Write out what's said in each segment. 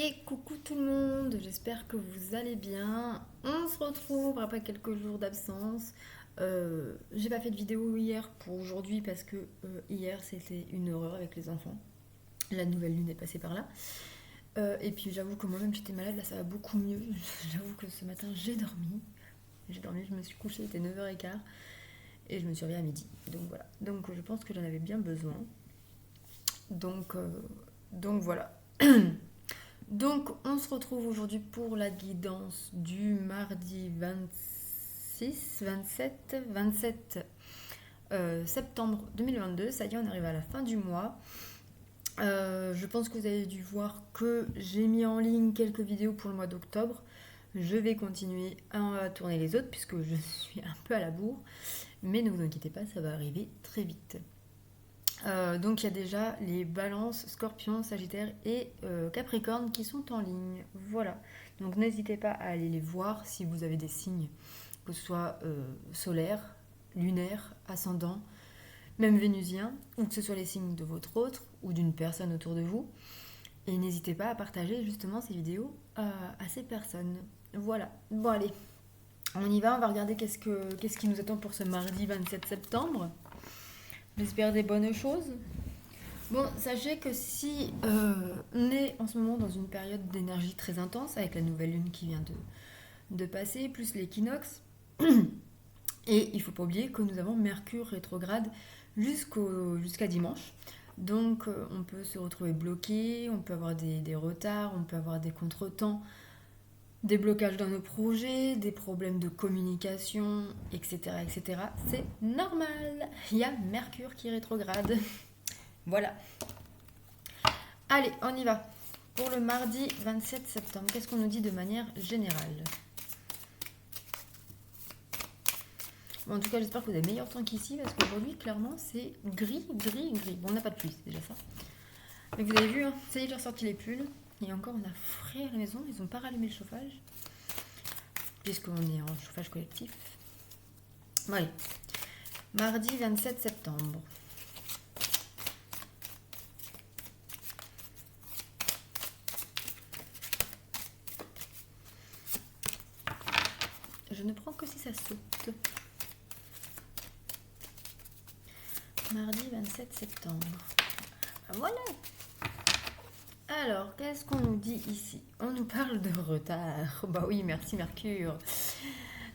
Et coucou tout le monde, j'espère que vous allez bien. On se retrouve après quelques jours d'absence. J'ai pas fait de vidéo hier pour aujourd'hui parce que hier c'était une horreur avec les enfants. La nouvelle lune est passée par là. Et puis j'avoue que moi-même j'étais malade, là ça va beaucoup mieux. J'avoue que ce matin j'ai dormi. J'ai dormi, je me suis couchée, il était 9h15 et je me suis réveillée à midi. Donc voilà. Donc je pense que j'en avais bien besoin. Donc, euh, donc voilà. Donc, on se retrouve aujourd'hui pour la guidance du mardi 27 septembre 2022. Ça y est, on arrive à la fin du mois. Je pense que vous avez dû voir que j'ai mis en ligne quelques vidéos pour le mois d'octobre. Je vais continuer à tourner les autres puisque je suis un peu à la bourre. Mais ne vous inquiétez pas, ça va arriver très vite. Donc il y a déjà les balances, scorpions, sagittaires et capricorne qui sont en ligne. Voilà. Donc n'hésitez pas à aller les voir si vous avez des signes, que ce soit solaire, lunaire, ascendant, même vénusien, ou que ce soit les signes de votre autre ou d'une personne autour de vous. Et n'hésitez pas à partager justement ces vidéos à ces personnes. Voilà. Bon allez, on y va, on va regarder qu'est-ce qui nous attend pour ce mardi 27 septembre. J'espère des bonnes choses. Bon, sachez que si on est en ce moment dans une période d'énergie très intense, avec la nouvelle lune qui vient de passer, plus l'équinoxe, et il ne faut pas oublier que nous avons Mercure rétrograde jusqu'à dimanche. Donc on peut se retrouver bloqué, on peut avoir des retards, on peut avoir des contretemps, des blocages dans nos projets, des problèmes de communication, etc. etc. C'est normal, il y a Mercure qui rétrograde. Voilà. Allez, on y va. Pour le mardi 27 septembre, qu'est-ce qu'on nous dit de manière générale? Bon, en tout cas, j'espère que vous avez meilleur temps qu'ici, parce qu'aujourd'hui, clairement, c'est gris, gris, gris. Bon, on n'a pas de pluie, c'est déjà ça. Mais vous avez vu, hein, ça y est, j'ai ressorti les pulls. Et encore, on a frais à la maison, ils n'ont pas rallumé le chauffage, puisqu'on est en chauffage collectif. Bon, allez. Mardi 27 septembre. Je ne prends que si ça saute. Mardi 27 septembre. Voilà. Alors, qu'est-ce qu'on nous dit ici? On nous parle de retard. Bah oui, merci Mercure.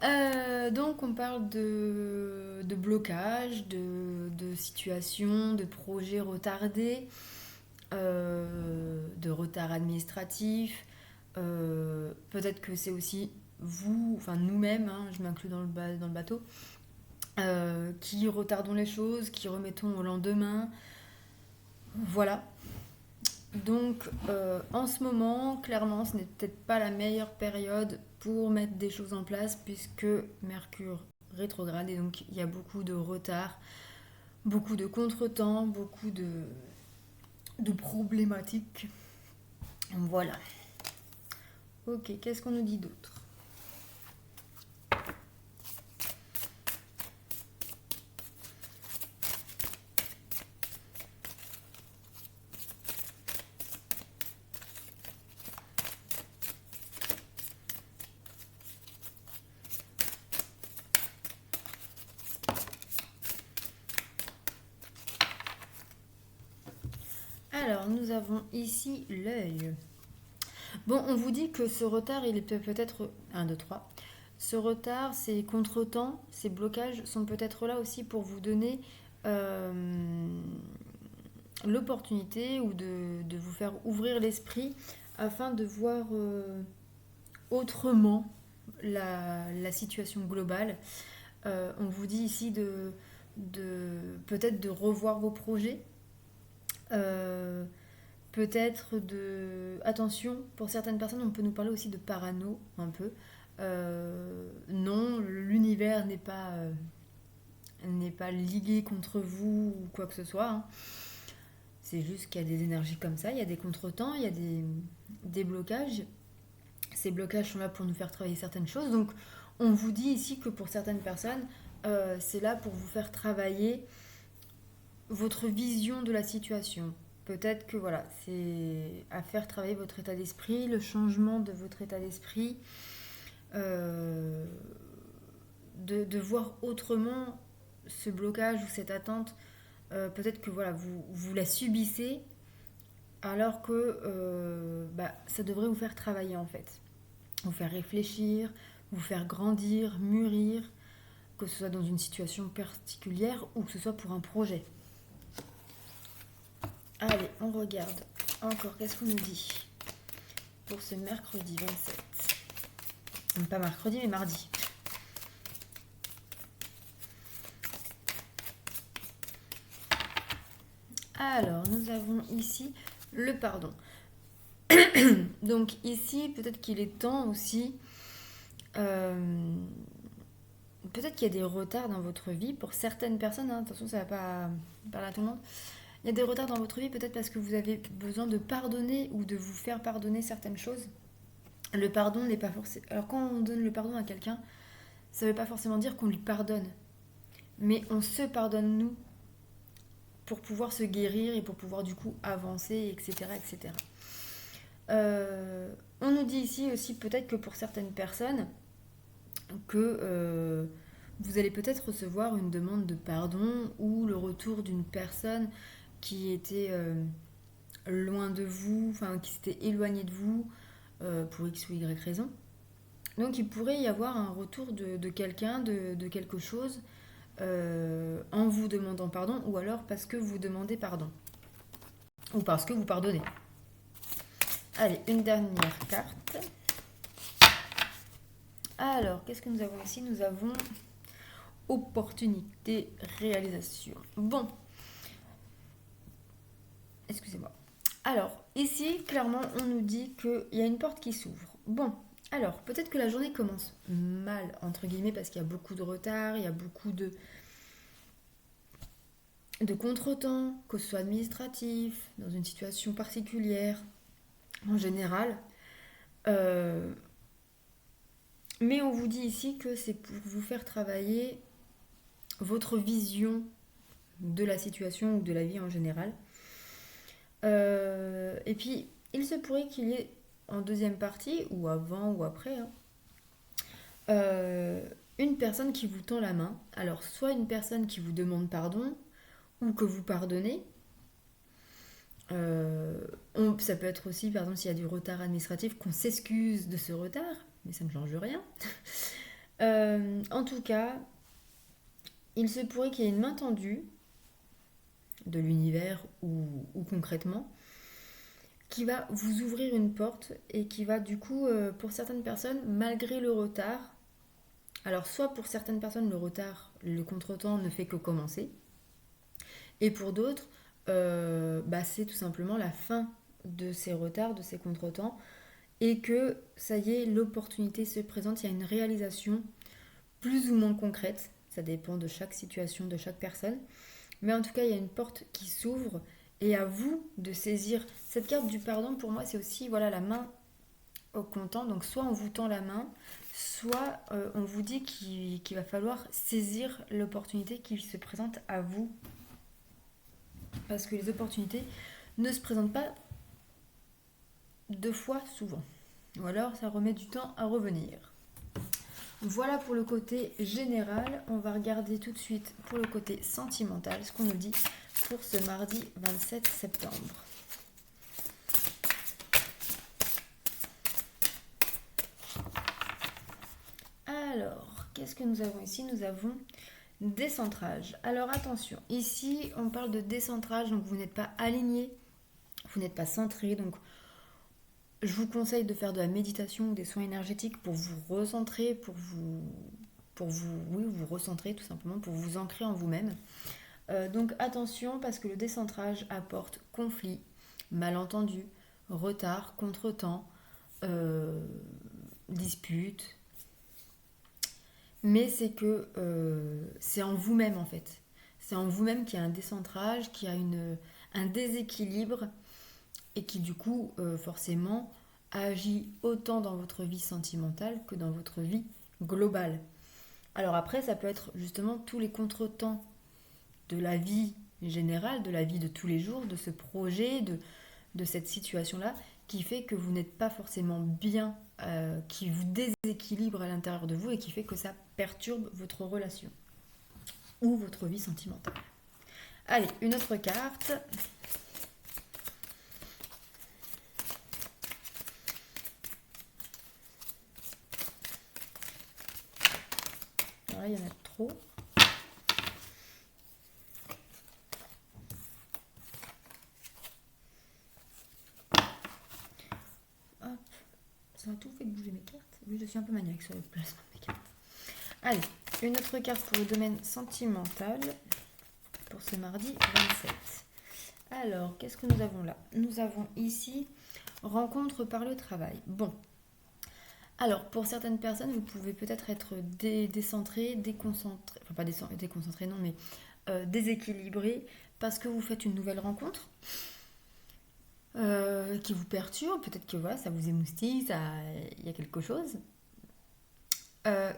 Donc on parle de blocage, de situation, de projets retardés, de retard administratif. Peut-être que c'est aussi vous, enfin nous-mêmes, hein, je m'inclus dans le bateau, qui retardons les choses, qui remettons au lendemain. Voilà. Donc en ce moment, clairement, ce n'est peut-être pas la meilleure période pour mettre des choses en place puisque Mercure rétrograde et donc il y a beaucoup de retard, beaucoup de contretemps, beaucoup de problématiques. Voilà. Ok, qu'est-ce qu'on nous dit d'autre? Alors, nous avons ici l'œil. Bon, on vous dit que ce retard, il est peut-être 1, 2, 3. Ce retard, ces contretemps, ces blocages sont peut-être là aussi pour vous donner l'opportunité ou de vous faire ouvrir l'esprit afin de voir autrement la situation globale. On vous dit ici peut-être de revoir vos projets. Euh, Peut-être attention, pour certaines personnes, on peut nous parler aussi de parano, un peu. Non, l'univers n'est pas ligué contre vous ou quoi que ce soit, hein. C'est juste qu'il y a des énergies comme ça, il y a des contretemps, il y a des blocages. Ces blocages sont là pour nous faire travailler certaines choses. Donc, on vous dit ici que pour certaines personnes, c'est là pour vous faire travailler votre vision de la situation. peut-être que voilà, c'est à faire travailler votre état d'esprit, le changement de votre état d'esprit, euh, de voir autrement ce blocage ou cette attente. Peut-être que voilà, vous la subissez alors que ça devrait vous faire travailler en fait. Vous faire réfléchir, vous faire grandir, mûrir, que ce soit dans une situation particulière ou que ce soit pour un projet. Allez, on regarde encore, qu'est-ce qu'on nous dit pour ce mercredi 27. Pas mercredi, mais mardi. Alors, nous avons ici le pardon. Donc ici, peut-être qu'il est temps aussi, peut-être qu'il y a des retards dans votre vie pour certaines personnes, hein, attention, ça va pas parler à tout le monde. Il y a des retards dans votre vie peut-être parce que vous avez besoin de pardonner ou de vous faire pardonner certaines choses. Le pardon n'est pas forcément... Alors quand on donne le pardon à quelqu'un, ça ne veut pas forcément dire qu'on lui pardonne. Mais on se pardonne nous pour pouvoir se guérir et pour pouvoir du coup avancer, etc. etc. On nous dit ici aussi peut-être que pour certaines personnes, que vous allez peut-être recevoir une demande de pardon ou le retour d'une personne qui était loin de vous, enfin qui s'était éloignée de vous pour X ou Y raison. Donc il pourrait y avoir un retour de quelqu'un, de quelque chose, en vous demandant pardon, ou alors parce que vous demandez pardon, ou parce que vous pardonnez. Allez, une dernière carte. Alors, qu'est-ce que nous avons ici? Nous avons opportunité, réalisation. Bon. Excusez-moi. Alors, ici, clairement, on nous dit qu'il y a une porte qui s'ouvre. Bon, alors, peut-être que la journée commence mal, entre guillemets, parce qu'il y a beaucoup de retard, il y a beaucoup de contretemps, que ce soit administratif, dans une situation particulière, en général. Mais on vous dit ici que c'est pour vous faire travailler votre vision de la situation ou de la vie en général. Et puis, il se pourrait qu'il y ait en deuxième partie, ou avant ou après, une personne qui vous tend la main. Alors, soit une personne qui vous demande pardon, ou que vous pardonnez. Ça peut être aussi, par exemple, s'il y a du retard administratif, qu'on s'excuse de ce retard, mais ça ne change rien. En tout cas, il se pourrait qu'il y ait une main tendue de l'univers ou concrètement qui va vous ouvrir une porte et qui va du coup, pour certaines personnes, malgré le retard, alors soit pour certaines personnes le retard, le contretemps ne fait que commencer, et pour d'autres, c'est tout simplement la fin de ces retards, de ces contretemps, et que ça y est, l'opportunité se présente, il y a une réalisation plus ou moins concrète, ça dépend de chaque situation, de chaque personne, mais en tout cas il y a une porte qui s'ouvre et à vous de saisir. Cette carte du pardon pour moi c'est aussi voilà, la main au comptant, donc soit on vous tend la main, soit on vous dit qu'il va falloir saisir l'opportunité qui se présente à vous, parce que les opportunités ne se présentent pas deux fois souvent, ou alors ça remet du temps à revenir. Voilà pour le côté général. On va regarder tout de suite pour le côté sentimental, ce qu'on nous dit pour ce mardi 27 septembre. Alors, qu'est-ce que nous avons ici? Nous avons décentrage. Alors attention, ici on parle de décentrage, donc vous n'êtes pas aligné, vous n'êtes pas centré, donc je vous conseille de faire de la méditation ou des soins énergétiques pour vous recentrer, pour vous recentrer tout simplement, pour vous ancrer en vous-même. Donc attention parce que le décentrage apporte conflit, malentendu, retard, contretemps, dispute. Mais c'est que c'est en vous-même en fait. C'est en vous-même qu'il y a un décentrage, qu'il y a un déséquilibre et qui du coup forcément agit autant dans votre vie sentimentale que dans votre vie globale. Alors après ça peut être justement tous les contretemps de la vie générale, de la vie de tous les jours, de ce projet, de cette situation-là, qui fait que vous n'êtes pas forcément bien, qui vous déséquilibre à l'intérieur de vous et qui fait que ça perturbe votre relation ou votre vie sentimentale. Allez, une autre carte. Alors là, il y en a trop. Hop, ça a tout fait bouger mes cartes. Oui, je suis un peu maniaque sur le placement des cartes. Allez, une autre carte pour le domaine sentimental pour ce mardi 27. Alors, qu'est-ce que nous avons là? Nous avons ici rencontre par le travail. Bon. Alors, pour certaines personnes, vous pouvez peut-être être décentré, déconcentré, enfin pas déconcentré, non, mais déséquilibré parce que vous faites une nouvelle rencontre qui vous perturbe. Peut-être que voilà, ça vous émoustille, il y a quelque chose.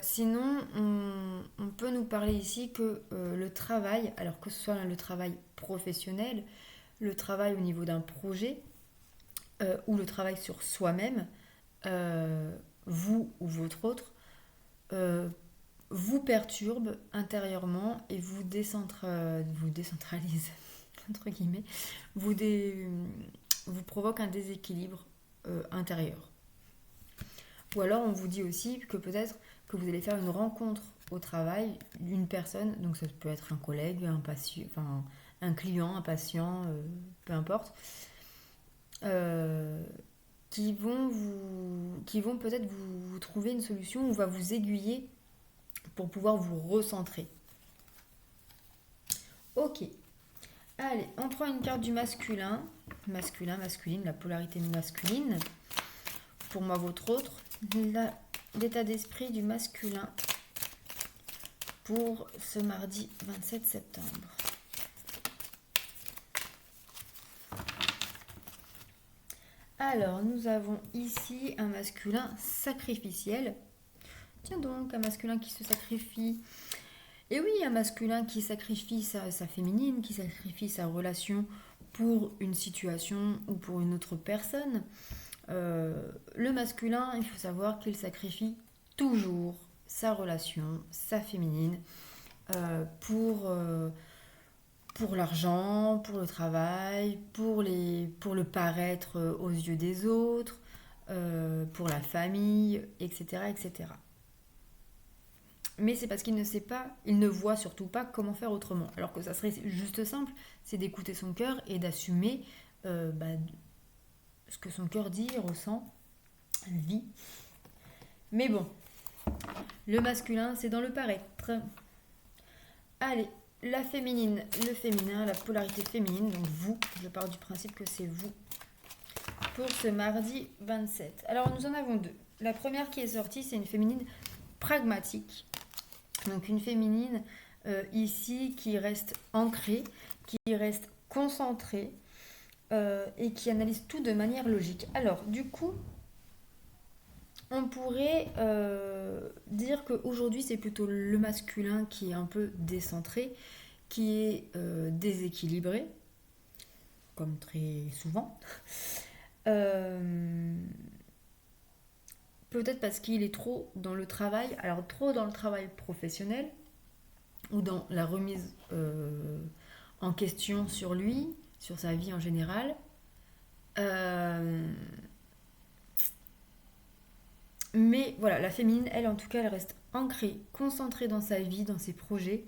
Sinon, on peut nous parler ici que le travail, alors que ce soit le travail professionnel, le travail au niveau d'un projet ou le travail sur soi-même, vous ou votre autre, vous perturbe intérieurement et vous décentralise, entre guillemets, vous provoque un déséquilibre intérieur. Ou alors on vous dit aussi que peut-être que vous allez faire une rencontre au travail d'une personne, donc ça peut être un collègue, un patient, enfin un client, un patient, peu importe, qui vont peut-être vous trouver une solution ou va vous aiguiller pour pouvoir vous recentrer. Ok. Allez, on prend une carte du masculin, masculine, la polarité masculine. Pour moi, votre autre, l'état d'esprit du masculin pour ce mardi 27 septembre. Alors, nous avons ici un masculin sacrificiel. Tiens donc, un masculin qui se sacrifie. Et oui, un masculin qui sacrifie sa féminine, qui sacrifie sa relation pour une situation ou pour une autre personne. Le masculin, il faut savoir qu'il sacrifie toujours sa relation, sa féminine, pour l'argent, pour le travail, pour le paraître aux yeux des autres, pour la famille, etc., etc. Mais c'est parce qu'il ne sait pas, il ne voit surtout pas comment faire autrement. Alors que ça serait juste simple, c'est d'écouter son cœur et d'assumer ce que son cœur dit, ressent, vit. Mais bon, le masculin, c'est dans le paraître. Allez, la féminine, le féminin, la polarité féminine, donc vous, je pars du principe que c'est vous, pour ce mardi 27. Alors, nous en avons deux. La première qui est sortie, c'est une féminine pragmatique. Donc, une féminine ici qui reste ancrée, qui reste concentrée et qui analyse tout de manière logique. Alors, du coup, on pourrait dire qu'aujourd'hui, c'est plutôt le masculin qui est un peu décentré, qui est déséquilibré, comme très souvent. Peut-être parce qu'il est trop dans le travail, alors trop dans le travail professionnel, ou dans la remise en question sur lui, sur sa vie en général. Mais voilà, la féminine, elle, en tout cas, elle reste ancrée, concentrée dans sa vie, dans ses projets,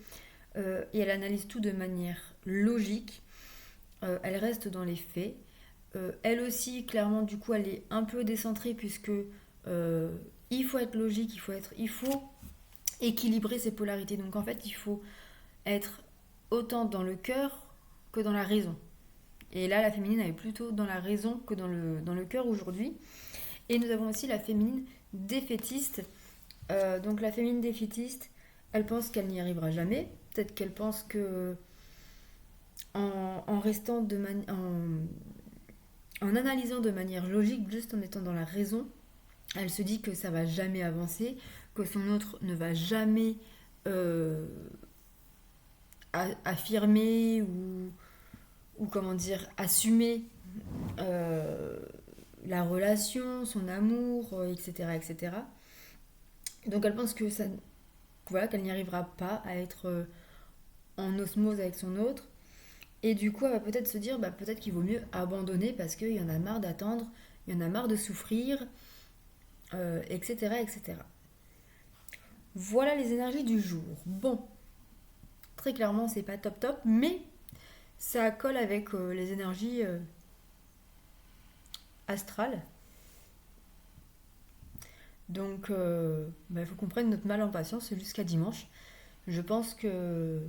et elle analyse tout de manière logique. Elle reste dans les faits. Elle aussi, clairement, du coup, elle est un peu décentrée puisque il faut être logique, il faut équilibrer ses polarités. Donc en fait, il faut être autant dans le cœur que dans la raison. Et là, la féminine, elle est plutôt dans la raison que dans le cœur aujourd'hui. Et nous avons aussi la féminine défaitiste. Donc la féminine défaitiste, elle pense qu'elle n'y arrivera jamais. Peut-être qu'elle pense que en restant en analysant de manière logique, juste en étant dans la raison, elle se dit que ça va jamais avancer, que son autre ne va jamais affirmer ou comment dire, assumer la relation, son amour, etc., etc. Donc elle pense que ça, voilà, qu'elle n'y arrivera pas à être en osmose avec son autre. Et du coup, elle va peut-être se dire, bah, peut-être qu'il vaut mieux abandonner parce qu'il y en a marre d'attendre, il y en a marre de souffrir, etc., etc. Voilà les énergies du jour. Bon, très clairement, c'est pas top top, mais ça colle avec les énergies astrales. Donc, il faut qu'on prenne notre mal en patience jusqu'à dimanche. Je pense que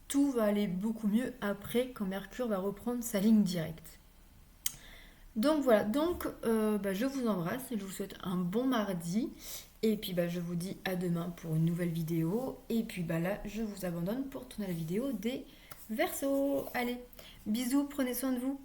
tout va aller beaucoup mieux après quand Mercure va reprendre sa ligne directe. Donc voilà, je vous embrasse et je vous souhaite un bon mardi. Et puis je vous dis à demain pour une nouvelle vidéo. Et puis là, je vous abandonne pour tourner la vidéo des Verseaux. Allez, bisous, prenez soin de vous.